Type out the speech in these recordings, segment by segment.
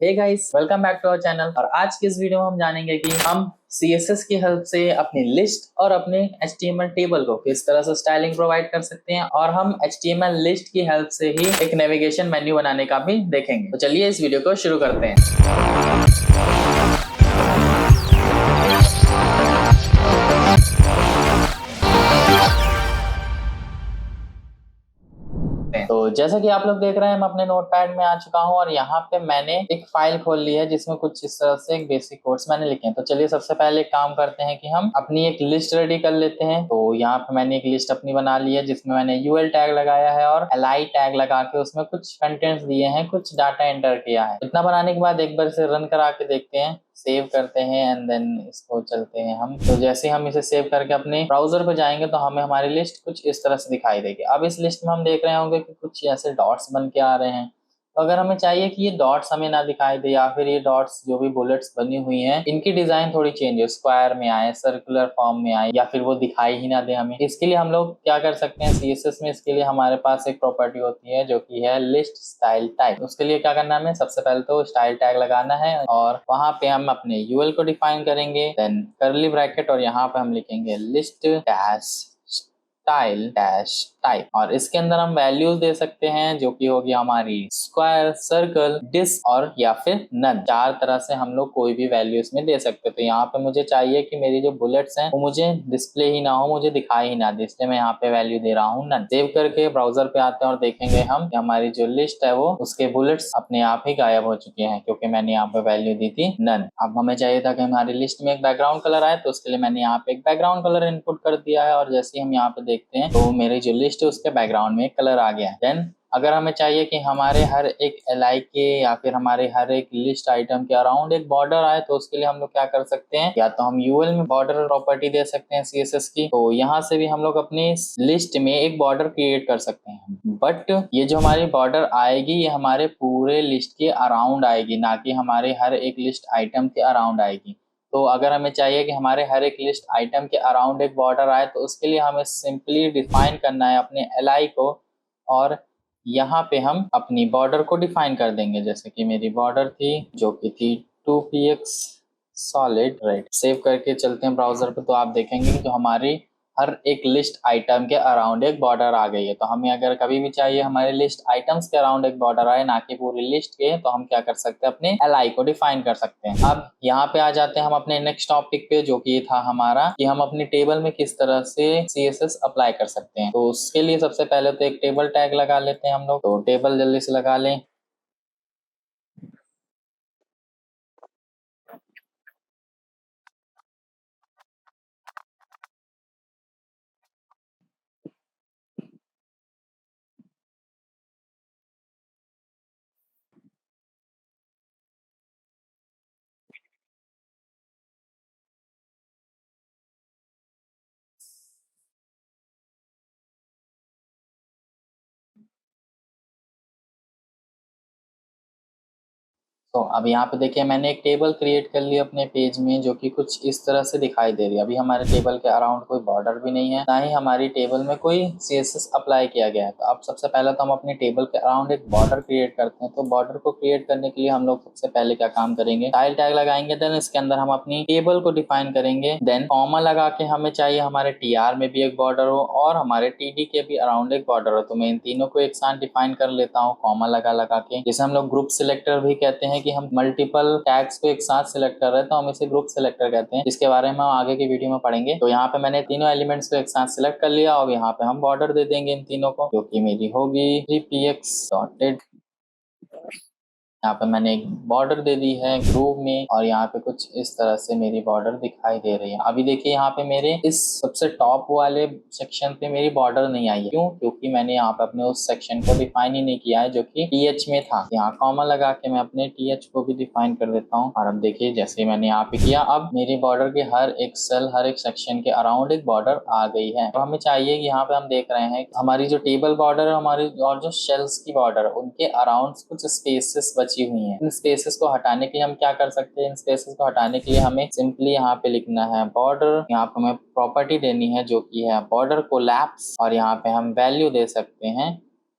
Hey guys, welcome back to our channel. और आज की इस वीडियो में हम जानेंगे कि हम CSS की हेल्प से अपनी लिस्ट और अपने HTML टेबल को किस तरह से स्टाइलिंग प्रोवाइड कर सकते हैं, और हम HTML लिस्ट की हेल्प से ही एक नेविगेशन मेन्यू बनाने का भी देखेंगे। तो चलिए इस वीडियो को शुरू करते हैं। तो जैसा कि आप लोग देख रहे हैं, मैं अपने नोटपैड में आ चुका हूं और यहाँ पे मैंने एक फाइल खोल ली है जिसमें कुछ इस तरह से एक बेसिक कोड्स मैंने लिखे हैं। तो चलिए सबसे पहले एक काम करते हैं कि हम अपनी एक लिस्ट रेडी कर लेते हैं। तो यहाँ पे मैंने एक लिस्ट अपनी बना ली है जिसमें मैंने UL टैग लगाया है और LI टैग लगा के उसमें कुछ कंटेंट्स दिए हैं, कुछ डाटा एंटर किया है। इतना बनाने के बाद एक बार इसे रन करा के देखते हैं, सेव करते हैं एंड देन इसको चलते हैं हम। तो जैसे हम इसे सेव करके अपने ब्राउजर पे जाएंगे तो हमें हमारी लिस्ट कुछ इस तरह से दिखाई देगी। अब इस लिस्ट में हम देख रहे होंगे कि कुछ ऐसे डॉट्स बन के आ रहे हैं। तो अगर हमें चाहिए कि ये डॉट्स हमें ना दिखाई दे, या फिर ये डॉट्स जो भी बुलेट्स बनी हुई हैं इनकी डिजाइन थोड़ी चेंज हो, स्क्वायर में आए, सर्कुलर फॉर्म में आए, या फिर वो दिखाई ही ना दे हमें, इसके लिए हम लोग क्या कर सकते हैं CSS में। इसके लिए हमारे पास एक प्रॉपर्टी होती है जो कि है लिस्ट स्टाइल टाइप। उसके लिए क्या करना है, हमें सबसे पहले तो स्टाइल टैग लगाना है और वहां पे हम अपने UL को डिफाइन करेंगे, देन कर्ली ब्रैकेट, और यहाँ पे हम लिखेंगे list dash style dash type. और इसके अंदर हम वैल्यूज दे सकते हैं जो कि होगी हमारी स्क्वायर, सर्कल, डिस्क और या फिर नन। चार तरह से हम लोग कोई भी वैल्यू इसमें दे सकते हैं। तो यहाँ पे मुझे चाहिए कि मेरी जो बुलेट्स हैं वो मुझे डिस्प्ले ही ना हो, मुझे दिखाई ही ना दे, इसलिए मैं यहाँ पे वैल्यू दे रहा हूँ नन। सेव करके ब्राउजर पे आते हैं और देखेंगे हम कि हमारी जो लिस्ट है वो उसके बुलेट्स अपने आप ही गायब हो चुके हैं, क्योंकि मैंने यहाँ पे वैल्यू दी थी नन। अब हमें चाहिए था कि हमारी लिस्ट में एक बैकग्राउंड कलर आए, तो उसके लिए मैंने यहाँ पे एक बैकग्राउंड कलर इनपुट कर दिया है। और जैसे हम यहाँ पे देखते हैं तो मेरी जो लिस्ट है उसके बैकग्राउंड में एक कलर आ गया है। देन अगर हमें चाहिए कि हमारे हर एक LI के या फिर हमारे हर एक लिस्ट आइटम के अराउंड एक बॉर्डर आए, तो उसके लिए हम लोग क्या कर सकते हैं, या तो हम UL में बॉर्डर प्रॉपर्टी दे सकते हैं CSS की। तो यहाँ से भी हम लोग अपनी लिस्ट में एक बॉर्डर क्रिएट कर सकते हैं, बट ये जो हमारी बॉर्डर आएगी ये हमारे पूरे लिस्ट के अराउंड आएगी, ना कि हमारे हर एक लिस्ट आइटम के अराउंड आएगी। तो अगर हमें चाहिए कि हमारे हर एक लिस्ट आइटम के अराउंड एक बॉर्डर आए, तो उसके लिए हमें सिंपली डिफाइन करना है अपने LI को, और यहाँ पे हम अपनी बॉर्डर को डिफाइन कर देंगे। जैसे कि मेरी बॉर्डर थी जो कि थी 2px सॉलिड रेड। सेव करके चलते हैं ब्राउजर पे, तो आप देखेंगे कि जो हमारी हर एक लिस्ट आइटम के अराउंड एक बॉर्डर आ गई है। तो हमें अगर कभी भी चाहिए हमारे लिस्ट आइटम्स के अराउंड एक बॉर्डर आए, ना कि पूरी लिस्ट के, तो हम क्या कर सकते हैं, अपने LI को डिफाइन कर सकते हैं। अब यहाँ पे आ जाते हैं हम अपने नेक्स्ट टॉपिक पे, जो कि था हमारा कि हम अपनी टेबल में किस तरह से CSS अप्लाई कर सकते हैं। तो उसके लिए सबसे पहले तो एक टेबल टैग लगा लेते हैं हम लोग। तो टेबल जल्दी से लगा लें। तो अब यहाँ पे देखिए मैंने एक टेबल क्रिएट कर ली अपने पेज में, जो कि कुछ इस तरह से दिखाई दे रही है। अभी हमारे टेबल के अराउंड कोई बॉर्डर भी नहीं है, ना ही हमारी टेबल में कोई CSS अप्लाई किया गया है। तो अब सबसे पहले तो हम अपने टेबल के अराउंड एक बॉर्डर क्रिएट करते हैं। तो बॉर्डर को क्रिएट करने के लिए हम लोग सबसे पहले क्या काम करेंगे, स्टाइल टैग लगाएंगे, देन इसके अंदर हम अपनी टेबल को डिफाइन करेंगे, देन कॉमा लगा के हमें चाहिए हमारे TR में भी एक बॉर्डर हो और हमारे TD के भी अराउंड एक बॉर्डर हो। तो मैं इन तीनों को एक साथ डिफाइन कर लेता हूँ कॉमा लगा लगा के, जिसे हम लोग ग्रुप सिलेक्टर भी कहते हैं, कि हम मल्टीपल टैग्स को एक साथ सिलेक्ट कर रहे हैं तो हम इसे ग्रुप सिलेक्टर कहते हैं, जिसके बारे में हम आगे की वीडियो में पढ़ेंगे। तो यहाँ पे मैंने तीनों एलिमेंट्स को एक साथ सिलेक्ट कर लिया और यहाँ पे हम बॉर्डर दे देंगे इन तीनों को, जो कि मेरी होगी 3px डॉटेड। यहाँ पे मैंने एक बॉर्डर दे दी है ग्रुप में, और यहाँ पे कुछ इस तरह से मेरी बॉर्डर दिखाई दे रही है। अभी देखिए यहाँ पे मेरे इस सबसे टॉप वाले सेक्शन पे मेरी बॉर्डर नहीं आई है। क्यों? क्योंकि मैंने यहाँ पे अपने उस सेक्शन को डिफाइन ही नहीं किया है जो कि TH में था। यहाँ कॉमा लगा के मैं अपने TH को भी डिफाइन कर देता हूँ। और अब देखिए जैसे मैंने यहाँ पे किया, अब मेरी बॉर्डर के हर एक सेल, हर एक सेक्शन के अराउंड एक बॉर्डर आ गई है। तो हमें चाहिए कि यहाँ पे हम देख रहे हैं हमारी जो टेबल बॉर्डर है, हमारी और जो शेल्स की बॉर्डर, उनके अराउंड कुछ स्पेसेस बची हुई हैं। इन स्पेसेस को हटाने के लिए हम क्या कर सकते हैं, इन स्पेसेस को हटाने के लिए हमें सिंपली यहाँ पे लिखना है बॉर्डर। यहाँ पे हमें प्रॉपर्टी देनी है जो कि है बॉर्डर कोलैप्स, और यहाँ पे हम वैल्यू दे सकते हैं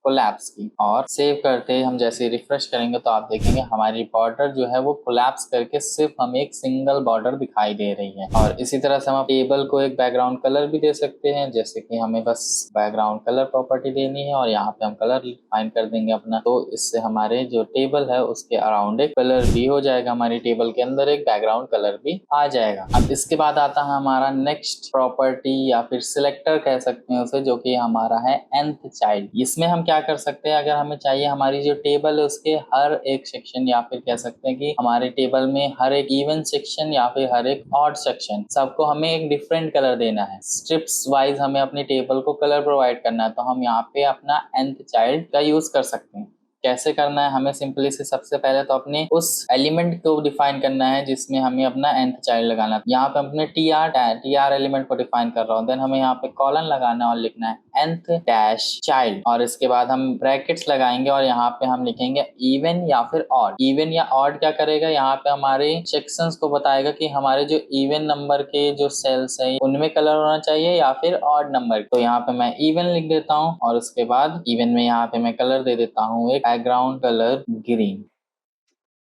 कोलैप्स की। और सेव करते ही हम जैसे रिफ्रेश करेंगे तो आप देखेंगे हमारी बॉर्डर जो है वो कोलैप्स करके सिर्फ हमें एक सिंगल बॉर्डर दिखाई दे रही है। और इसी तरह से हम टेबल को एक बैकग्राउंड कलर भी दे सकते हैं, जैसे कि हमें बस बैकग्राउंड कलर प्रॉपर्टी देनी है और यहाँ पे हम कलर डिफाइन कर देंगे अपना। तो इससे हमारे जो टेबल है उसके अराउंड एक कलर भी हो जाएगा, हमारी टेबल के अंदर एक बैकग्राउंड कलर भी आ जाएगा। अब इसके बाद आता है हमारा नेक्स्ट प्रॉपर्टी या फिर सिलेक्टर कह सकते हैं उसे, जो कि हमारा है nth चाइल्ड। इसमें हम क्या कर सकते हैं, अगर हमें चाहिए हमारी जो टेबल है उसके हर एक सेक्शन या फिर कह सकते हैं कि हमारे टेबल में हर एक इवन सेक्शन या फिर हर एक ऑड सेक्शन सबको हमें एक डिफरेंट कलर देना है। स्ट्रिप्स वाइज हमें अपनी टेबल को कलर प्रोवाइड करना है, तो हम यहाँ पे अपना nth चाइल्ड का यूज कर सकते हैं। कैसे करना है, हमें सिंपली से सबसे पहले तो अपने उस एलिमेंट को डिफाइन करना है जिसमें हमें अपना nth चाइल्ड लगाना है। यहाँ पे अपने टीआर एलिमेंट को डिफाइन कर रहा हूँ, देन हमें यहाँ पे कॉलन लगाना है और लिखना है nth डैश चाइल्ड। और इसके बाद हम ब्रैकेट्स लगाएंगे और यहाँ पे हम लिखेंगे इवन या फिर ऑड। इवन या ऑड क्या करेगा, यहाँ पे हमारे सेक्शंस को बताएगा कि हमारे जो इवन नंबर के जो सेल्स है उनमें कलर होना चाहिए या फिर ऑड नंबर। तो यहाँ पे मैं इवन लिख देता हूँ और उसके बाद इवन में यहाँ पे मैं कलर दे देता हूँ एक बैकग्राउंड कलर ग्रीन।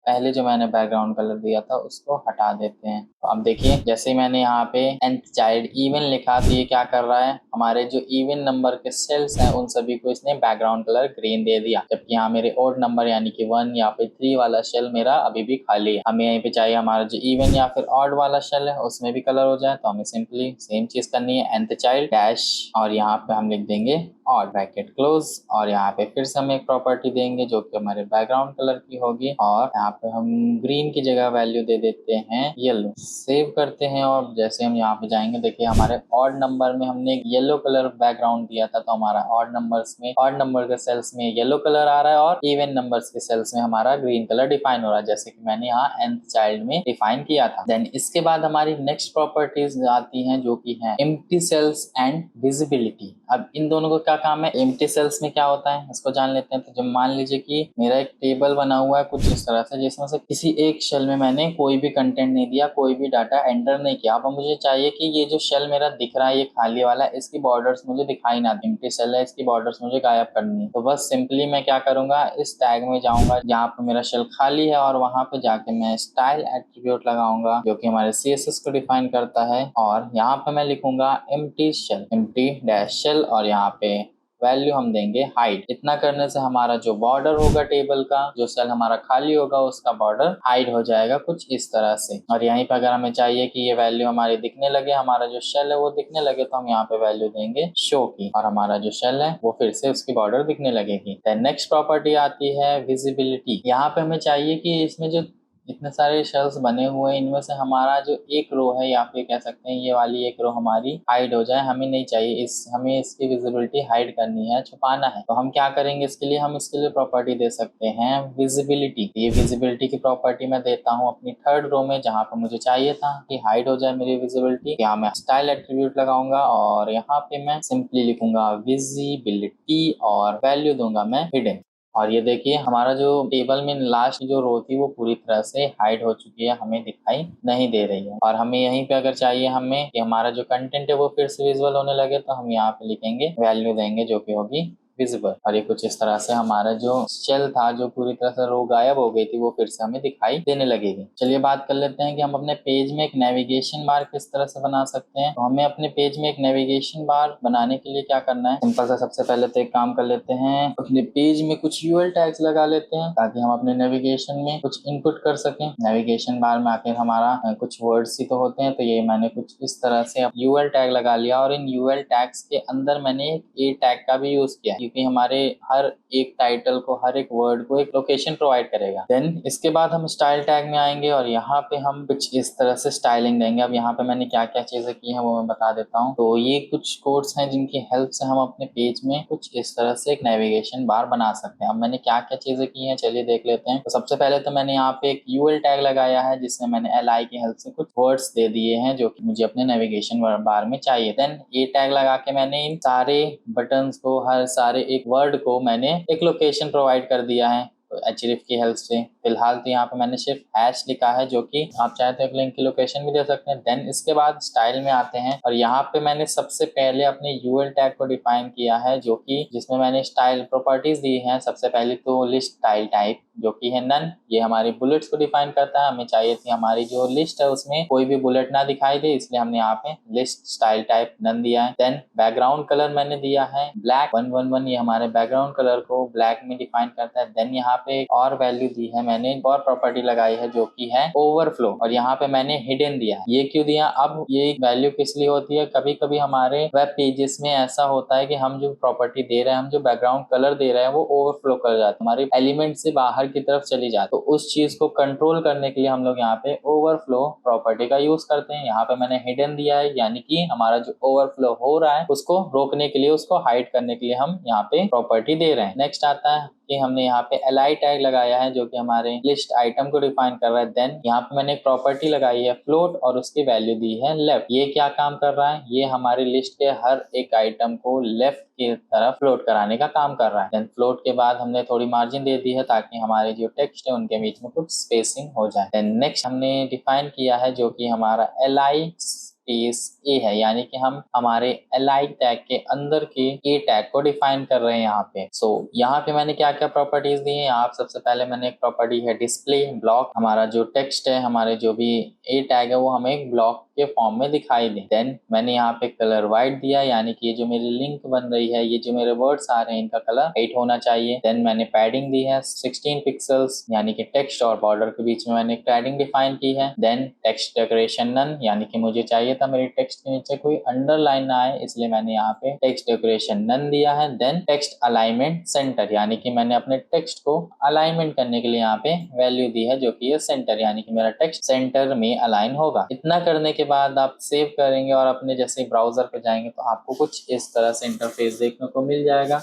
पहले जो मैंने बैकग्राउंड कलर दिया था उसको हटा देते हैं। तो अब देखिए जैसे मैंने यहाँ पे nth चाइल्ड इवन लिखा तो ये क्या कर रहा है, हमारे जो इवन नंबर के सेल्स हैं उन सभी को इसने बैकग्राउंड कलर ग्रीन दे दिया। जबकि यहाँ मेरे ओड नंबर यानी कि 1 या फिर 3 वाला शेल मेरा अभी भी खाली है। हमें यहीं पे चाहिए हमारा जो इवन या फिर ऑड वाला शेल है उसमें भी कलर हो जाए, तो हमें सिंपली सेम चीज करनी है, nth चाइल्ड डैश और यहाँ पे हम लिख देंगे ऑड ब्रैकेट क्लोज। और यहाँ पे फिर से हम एक प्रॉपर्टी देंगे जो कि हमारे बैकग्राउंड कलर की होगी और यहाँ पे हम ग्रीन की जगह वैल्यू दे देते हैं येलो। सेव करते हैं और जैसे हम यहाँ पे जाएंगे देखिए हमारे ऑड नंबर में हमने एक येलो कलर बैकग्राउंड दिया था, तो हमारा ऑड नंबर के सेल्स में येलो कलर आ रहा है और इवन नंबर्स के सेल्स में हमारा ग्रीन कलर डिफाइन हो रहा है, जैसे कि मैंने यहाँ nth चाइल्ड में डिफाइन किया था। देन इसके बाद हमारी नेक्स्ट प्रॉपर्टीज आती हैं जो कि है एम्प्टी सेल्स एंड विजिबिलिटी। अब इन दोनों को क्या काम है, एम्प्टी सेल्स में क्या होता है इसको जान लेते हैं। तो जब मान लीजिए कि मेरा एक टेबल बना हुआ है कुछ इस तरह से, जिसमें से किसी एक शेल में मैंने कोई भी कंटेंट नहीं दिया, कोई भी डाटा एंटर नहीं किया। अब मुझे चाहिए कि ये जो शेल मेरा दिख रहा है ये खाली वाला, इसकी बॉर्डर्स मुझे दिखाई ना दे, एम्प्टी सेल है इसकी बॉर्डर्स मुझे गायब करनी है। तो बस सिंपली मैं क्या करूंगा, इस टैग में जाऊंगा जहाँ पे मेरा शेल खाली है और वहां पे जाके मैं स्टाइल एट्रीब्यूट लगाऊंगा जो कि हमारे CSS को डिफाइन करता है। और यहाँ पे मैं लिखूंगा empty shell, empty dash shell और यहाँ पे वैल्यू हम देंगे हाइड। इतना करने से हमारा जो बॉर्डर होगा टेबल का, जो सेल हमारा खाली होगा उसका बॉर्डर हाइड हो जाएगा कुछ इस तरह से। और यहीं पे अगर हमें चाहिए कि ये वैल्यू हमारी दिखने लगे, हमारा जो शेल है वो दिखने लगे, तो हम यहाँ पे वैल्यू देंगे शो की और हमारा जो शेल है वो फिर से उसकी बॉर्डर दिखने लगेगी। देन नेक्स्ट प्रॉपर्टी आती है विजिबिलिटी। यहाँ पे हमें चाहिए कि इसमें जो इतने सारे शेल्स बने हुए हैं इनमें से हमारा जो एक रो है या फिर कह सकते हैं ये वाली एक रो हमारी हाइड हो जाए, हमें नहीं चाहिए, हमें इसकी विजिबिलिटी हाइड करनी है, छुपाना है। तो हम क्या करेंगे इसके लिए, हम इसके लिए प्रॉपर्टी दे सकते हैं विजिबिलिटी। ये विजिबिलिटी की प्रॉपर्टी मैं देता हूँ अपनी थर्ड रो में जहाँ पर मुझे चाहिए था कि हाइड हो जाए मेरी विजिबिलिटी। यहाँ मैं स्टाइल एट्रीब्यूट लगाऊंगा और यहाँ पे मैं सिंपली लिखूंगा विजिबिलिटी और वैल्यू दूंगा मैं हिडन। और ये देखिए हमारा जो टेबल में लास्ट जो रो थी वो पूरी तरह से हाइड हो चुकी है, हमें दिखाई नहीं दे रही है। और हमें यहीं पे अगर चाहिए हमें कि हमारा जो कंटेंट है वो फिर से विजुअल होने लगे, तो हम यहाँ पे लिखेंगे वैल्यू देंगे जो कि होगी विजिबल। और ये कुछ इस तरह से हमारा जो शेल था जो पूरी तरह से रो गायब हो गई थी वो फिर से हमें दिखाई देने लगेगी। चलिए बात कर लेते हैं कि हम अपने पेज में एक नेविगेशन बार किस तरह से बना सकते हैं। तो हमें अपने पेज में एक नेविगेशन बार बनाने के लिए क्या करना है, सिंपल सा सबसे पहले तो एक काम कर लेते हैं, अपने पेज में कुछ यूएल टैग्स लगा लेते हैं ताकि हम अपने नेविगेशन में कुछ इनपुट कर सकें। नेविगेशन बार में आखिर हमारा कुछ वर्ड्स ही तो होते हैं, तो ये मैंने कुछ इस तरह से यूएल टैग लगा लिया और इन यूएल टैग्स के अंदर मैंने एक ए टैग का भी यूज किया क्योंकि हमारे हर एक टाइटल को, हर एक वर्ड को एक लोकेशन प्रोवाइड करेगा। देन इसके बाद हम स्टाइल टैग में आएंगे और यहाँ पे हम कुछ इस तरह से स्टाइलिंग देंगे। अब यहाँ पे मैंने क्या क्या चीजें की हैं वो मैं बता देता हूँ। तो ये कुछ कोड्स हैं जिनकी हेल्प से हम अपने पेज में कुछ इस तरह से एक नेविगेशन बार बना सकते हैं। अब मैंने क्या क्या चीजें की हैं चलिए देख लेते हैं। तो सबसे पहले तो मैंने यहाँ पे एक यूएल टैग लगाया है जिसमें मैंने एल आई की हेल्प से कुछ वर्ड्स दे दिए हैं जो कि मुझे अपने नेविगेशन बार में चाहिए। देन ये टैग लगा के मैंने इन सारे बटन्स को, हर सारे एक वर्ड को मैंने एक लोकेशन प्रोवाइड कर दिया है। एचडीएफ की हेल्प से। फिलहाल तो यहाँ पे मैंने सिर्फ हैश लिखा है, जो कि आप चाहे तो एक लिंक की लोकेशन भी दे सकते हैं। देन इसके बाद स्टाइल में आते हैं और यहाँ पे मैंने सबसे पहले अपने यूएल टैग को डिफाइन किया है, जो कि जिसमें मैंने स्टाइल प्रॉपर्टीज दी हैं। सबसे पहले तो लिस्ट स्टाइल टाइप, जो कि है नन। ये हमारी बुलेट्स को डिफाइन करता है। हमें चाहिए थी हमारी जो लिस्ट है उसमें कोई भी बुलेट ना दिखाई दे, इसलिए हमने यहाँ पे लिस्ट स्टाइल टाइप नन दिया है। देन बैकग्राउंड कलर मैंने दिया है ब्लैक 111, ये हमारे बैकग्राउंड कलर को ब्लैक में डिफाइन करता है। देन यहाँ पे एक और वैल्यू दी है मैंने, और प्रॉपर्टी लगाई है जो कि है ओवरफ्लो, और यहाँ पे मैंने हिडन दिया है। ये क्यों दिया? अब ये वैल्यू किस लिए होती है, कभी कभी हमारे वेब पेजेस में ऐसा होता है कि हम जो प्रॉपर्टी दे रहे हैं, हम जो बैकग्राउंड कलर दे रहे हैं, वो ओवरफ्लो कर जाता है, हमारे एलिमेंट से बाहर की तरफ चली जाती है। तो उस चीज को कंट्रोल करने के लिए हम लोग यहाँ पे ओवरफ्लो प्रॉपर्टी का यूज करते हैं। यहाँ पे मैंने हिडन दिया है, यानी कि हमारा जो ओवरफ्लो हो रहा है उसको रोकने के लिए, उसको हाइड करने के लिए हम यहाँ पे प्रॉपर्टी दे रहे हैं। नेक्स्ट आता है कि हमने यहाँ पे li टैग लगाया है, जो कि हमारे लिस्ट आइटम को डिफाइन कर रहा है। देन यहाँ पे मैंने एक प्रॉपर्टी लगाई है फ्लोट, और उसकी वैल्यू दी है लेफ्ट। ये क्या काम कर रहा है? ये हमारी लिस्ट के हर एक आइटम को लेफ्ट की तरफ फ्लोट कराने का काम कर रहा है। देन फ्लोट के बाद हमने थोड़ी मार्जिन दे दी है, ताकि हमारे जो टेक्स्ट है उनके बीच में कुछ स्पेसिंग हो जाए। देन नेक्स्ट हमने डिफाइन किया है जो कि हमारा li स्पेस ए है, यानी कि हम हमारे li टैग के अंदर के ए टैग को डिफाइन कर रहे हैं यहाँ पे। सो यहाँ पे मैंने क्या क्या प्रॉपर्टीज दी है। यहाँ सबसे पहले मैंने एक प्रॉपर्टी है डिस्प्ले ब्लॉक, हमारा जो टेक्स्ट है, हमारे जो भी ए टैग है, वो हमें एक ब्लॉक के फॉर्म में दिखाई दे। देन मैंने यहाँ पे कलर व्हाइट दिया, यानी कि ये जो मेरी लिंक बन रही है, ये जो मेरे वर्ड्स आ रहे हैं, इनका कलर व्हाइट होना चाहिए। देन मैंने पैडिंग दी है 16 पिक्सल्स, यानी कि टेक्स्ट और बॉर्डर के बीच में मैंने एक पैडिंग डिफाइन की है। देन टेक्स्ट डेकोरेशन नन, यानी कि मुझे चाहिए था मेरे टेक्स्ट के नीचे कोई अंडरलाइन ना आए, इसलिए मैंने यहाँ पे टेक्स्ट डेकोरेशन नन दिया है। देन टेक्स्ट अलाइनमेंट सेंटर, यानी कि मैंने अपने टेक्स्ट को अलाइनमेंट करने के लिए यहाँ पे वैल्यू दी है, जो कि है सेंटर, यानी कि मेरा टेक्स्ट सेंटर में अलाइन होगा। इतना करने के बाद आप सेव करेंगे और अपने जैसे ब्राउजर पे जाएंगे तो आपको कुछ इस तरह से इंटरफेस देखने को मिल जाएगा,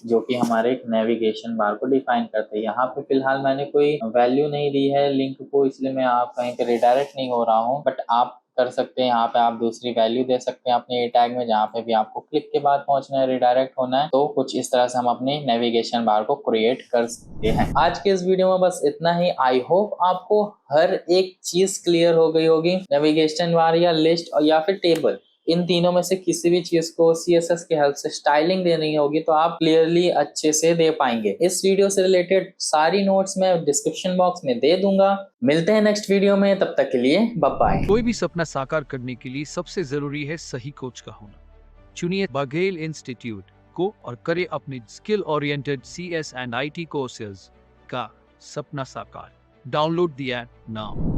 जो कि हमारे एक नेविगेशन बार को डिफाइन करते हैं। यहाँ पे फिलहाल मैंने कोई वैल्यू नहीं दी है लिंक को, इसलिए मैं आप कहीं पे रिडायरेक्ट नहीं हो रहा हूँ, बट आप कर सकते हैं। यहाँ पे आप दूसरी वैल्यू दे सकते हैं अपने ए टैग में, जहाँ पे भी आपको क्लिक के बाद पहुंचना है, रिडायरेक्ट होना है। तो कुछ इस तरह से हम अपने नेविगेशन बार को क्रिएट कर सकते हैं। आज के इस वीडियो में बस इतना ही। आई होप आपको हर एक चीज क्लियर हो गई होगी। नेविगेशन बार या लिस्ट और या फिर टेबल, इन तीनों में से किसी भी चीज को CSS की हेल्प से स्टाइलिंग देनी होगी तो आप क्लियरली अच्छे से दे पाएंगे। इस वीडियो से रिलेटेड सारी नोट्स मैं डिस्क्रिप्शन बॉक्स में दे दूंगा। मिलते हैं नेक्स्ट वीडियो में, तब तक के लिए बाय बाय। कोई भी सपना साकार करने के लिए सबसे जरूरी है सही कोच का होना। चुनिए बघेल इंस्टीट्यूट को और करें अपने skill oriented CS and IT courses का सपना साकार। Download the app now.